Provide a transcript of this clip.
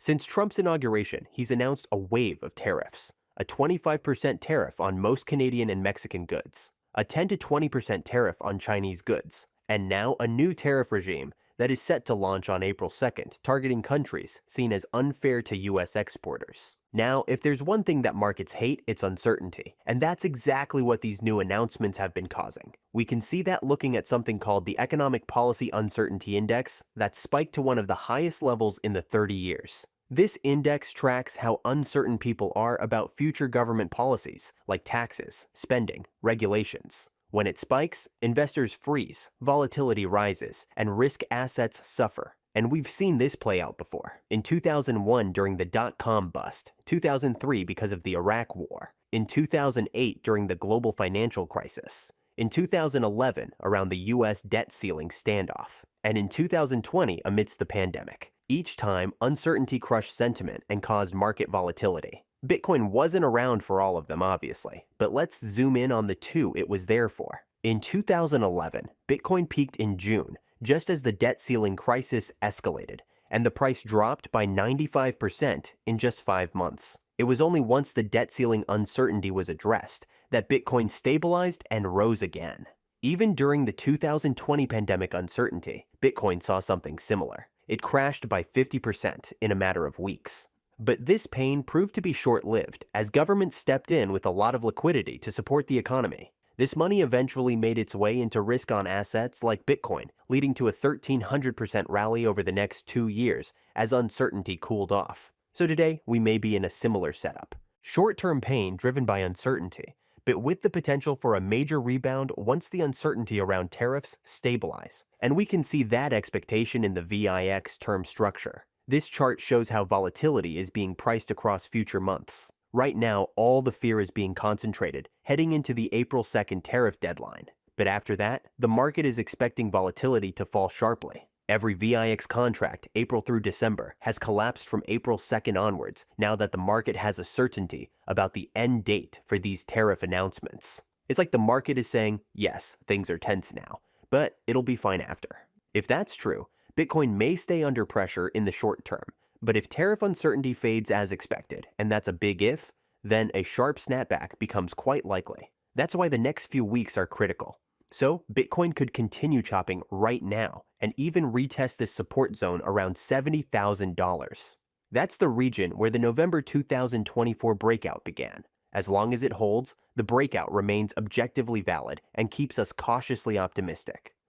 Since Trump's inauguration, he's announced a wave of tariffs: a 25% tariff on most Canadian and Mexican goods, a 10 to 20% tariff on Chinese goods, and now a new tariff regime that is set to launch on April 2nd, targeting countries seen as unfair to US exporters. Now, if there's one thing that markets hate, it's uncertainty, and that's exactly what these new announcements have been causing. We can see that looking at something called the Economic Policy Uncertainty Index that spiked to one of the highest levels in the 30 years. This index tracks how uncertain people are about future government policies like taxes, spending, regulations. When it spikes, investors freeze, volatility rises, and risk assets suffer. And we've seen this play out before. In 2001 during the dot-com bust, 2003 because of the Iraq War, in 2008 during the global financial crisis, in 2011 around the US debt ceiling standoff, and in 2020 amidst the pandemic. Each time, uncertainty crushed sentiment and caused market volatility. Bitcoin wasn't around for all of them, obviously, but let's zoom in on the two it was there for. In 2011, Bitcoin peaked in June, just as the debt ceiling crisis escalated, and the price dropped by 95% in just 5 months. It was only once the debt ceiling uncertainty was addressed that Bitcoin stabilized and rose again. Even during the 2020 pandemic uncertainty, Bitcoin saw something similar. It crashed by 50% in a matter of weeks. But this pain proved to be short-lived, as governments stepped in with a lot of liquidity to support the economy. This money eventually made its way into risk-on assets like Bitcoin, leading to a 1,300% rally over the next 2 years as uncertainty cooled off. So today, we may be in a similar setup. Short-term pain driven by uncertainty, but with the potential for a major rebound once the uncertainty around tariffs stabilize. And we can see that expectation in the VIX term structure. This chart shows how volatility is being priced across future months. Right now, all the fear is being concentrated, heading into the April 2nd tariff deadline. But after that, the market is expecting volatility to fall sharply. Every VIX contract, April through December, has collapsed from April 2nd onwards now that the market has a certainty about the end date for these tariff announcements. It's like the market is saying, yes, things are tense now, but it'll be fine after. If that's true, Bitcoin may stay under pressure in the short term, but if tariff uncertainty fades as expected, and that's a big if, then a sharp snapback becomes quite likely. That's why the next few weeks are critical. So, Bitcoin could continue chopping right now and even retest this support zone around $70,000. That's the region where the November 2024 breakout began. As long as it holds, the breakout remains objectively valid and keeps us cautiously optimistic.